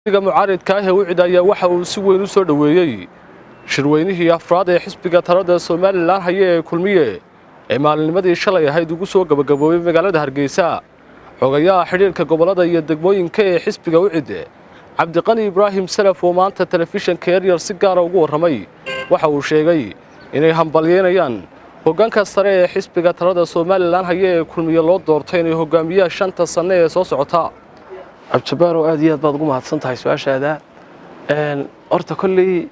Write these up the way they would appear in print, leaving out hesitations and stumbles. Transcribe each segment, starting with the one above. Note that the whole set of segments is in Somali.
xisbiga mucaaridka ah ee wicid ayaa waxa uu si weyn u soo dhaweeyay shirweynihii afraad ee xisbiga talada Soomaaliland haya ee kulmiye ee maalinimadii shalay ahayd ugu soo gabagaboobay magaalada Hargeysa xogayaha xiriirka gobolada iyo degmooyinka ee xisbiga wicid Cabdiqani Ibrahim Salaf oo maanta telefishinka Ariel si gaar ah ugu waramay waxa uu sheegay inay hambalyeynayaan hoggaanka sare ee xisbiga talada Soomaaliland haya ee kulmiye loo doortay inay hogaamiyaha shanta sano ee soo socota abjabaar oo aad iyo aad baad ugu mahadsan tahay su'aashaada horta kulli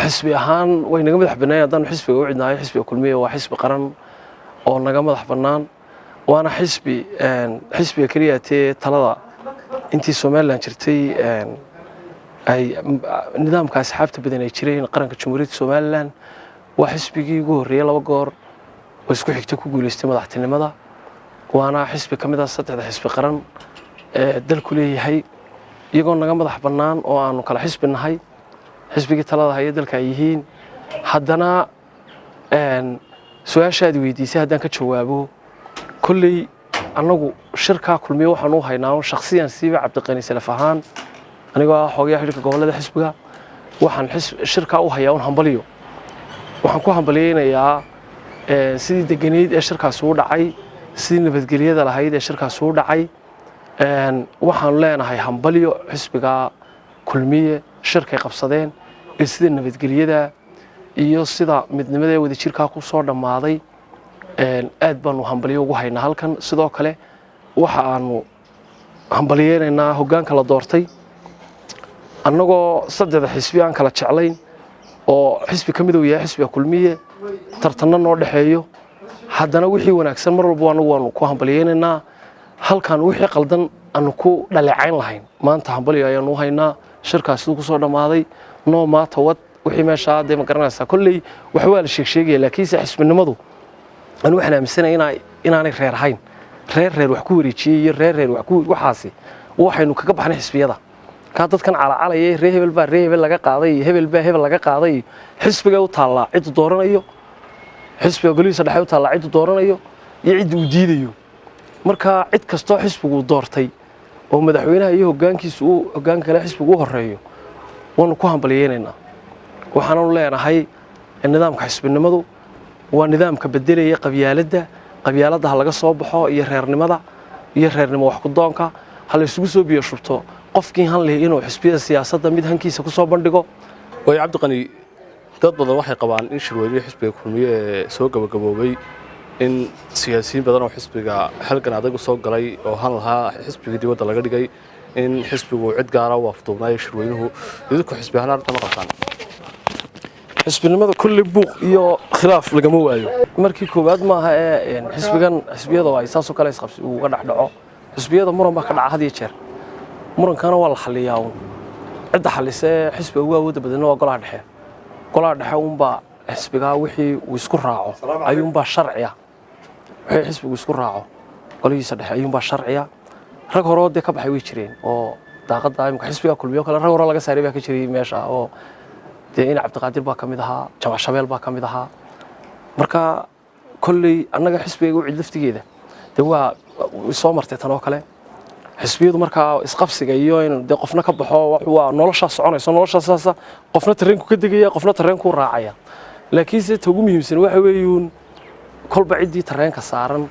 xisbi ahaan way naga madax bannaan haddaan xisbiga u cidnahay xisbiga kulmiye waa xisbi qaran oo naga madax bannaan waana xisbiga kaliya ee talada intii Soomaaliland jirtay ay nidaamka asxaabta badan ay jireen qaranka Jamhuuriyadda Soomaaliland waa xisbigii ugu horeeyay laba goor oo isku xigtay ku guuleystay madaxtinimada waana xisbi kamid ah saddexda xisbi qaran ee dalku leeyahay iyagoo naga madax bannaan oo aanu kala xisbi nahay xisbigii talada haya dalka ay yihiin haddana su'aashaad weydiisay haddaan ka jawaabo kulli annagu shirka kulmiye waxaan u haynaa shakhsiyan siiba Cabdiqani Salaf ahaan anigoo xogayaha xiriirka gobolada xisbiga waxaan shirka u hayaa hambaliyo waxaan ku hambaliyeynayaa sidii deganeed ee shirkaas u dhacay sidii nabadgelyada lahayd ee shirkaas u dhacay waxaan leenahay hambaliyo xisbiga kulmiye shirkay qabsadeen ee sida nabadgelyada iyo sida midnimada wada jirka ku soo dhamaaday aad baan u hambaliyo ugu haynaa halkan sidoo kale waxa aanu hambaliyeynaynaa hoggaanka la doortay annagoo saddexda xisbi aan kala jeclayn oo xisbi kamid uu yahay xisbiga kulmiye tartanna noo dhaxeeyo haddana wixii wanaagsan mar walba waanu ku hambaliyeynaynaa halkan wixii qaldan aanu ku dhaleecayn lahayn maanta hambaliyo ayaanu haynaa shirkaas ku soo dhamaaday noo maanta wad wixii meesha aad ma garanaysaa kulli wax waa la sheegay laakiin xisbinimadu aan waxaan aaminsanahay inaanay reer ahayn reer wax ku wareejiyay reer wax ku waxaasi waxaynu kaga baxnay xisbiyada ka dadkan calaacalayay reer hebel laga qaaday hebel laga qaaday xisbiga u taala cid dooranayo xisbiga goliisa dhexe u taala cid dooranayo iyo cid uu diidayo marka cid kasto xisbigu doortay oo madaxweynaha iyo hoggaanka kale xisbigu u horeeyo waanu ku hambaliyeynaynaa waxaanu leenahay nidaamka xisbinimadu waa nidaamka bedelaya qabyaaladda laga soo baxo iyo reernimo wax ku doonka hal isugu soo biyo shubto qofkii han leh inuu xisbiyada siyaasadda mid hankiisa ku soo bandhigo way Cabdiqani dad badan waxay qabaan in shirweynihii xisbiga kulmiye ee soo gabagaboobay in siyaasiyiin badan oo xisbiga halkan adag soo galay oo han lahaa xisbiga dibadda laga dhigay in xisbigu cid gaar ah u afduubnay shirweynuhu idinku xisbi ahaan arrintan qabtaan xisbinimada kulli buuq iyo khilaaf lagama waayo markii koowaad ma aha ee xisbiyada ay saasoo kale isqabsi uga dhaxdhaco xisbiyada muran baa ka dhaca had iyo jeer murankana waa la xaliyaa cid xalisay xisbiga ugu awoodda badan waa golaha dhexe baa xisbiga wixii uu isku raaco ayuunbaa sharciya wixii xisbigu isku raaco golihiisa dhexe ayuunbaa sharciya rag hore oo ka baxay way jireen oo daaqadda imka xisbiga kulmiyo kale rag hore laga saaray baa ka jiray meesha oo in Cabdiqaadir baa kamid ahaa Jawaar Shabeel baa kamid ahaa marka kulli annaga xisbiga u cid laftigeeda waa soo martay tan oo kale xisbiyadu marka isqabsiga iyo in qofna ka baxo waa nolosha soconayso qofna tareenku ka degaya qofna tareenku raacaya laakiin se ugu muhiimsan waxa weeyuun kolba cidii tareenka saaran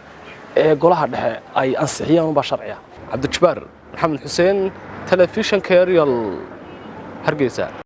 ee golaha dhexe ay ansixiyaan ba sharciya Cabdijabaar Maxamed Xuseen telefishinka Ariel Hargeysa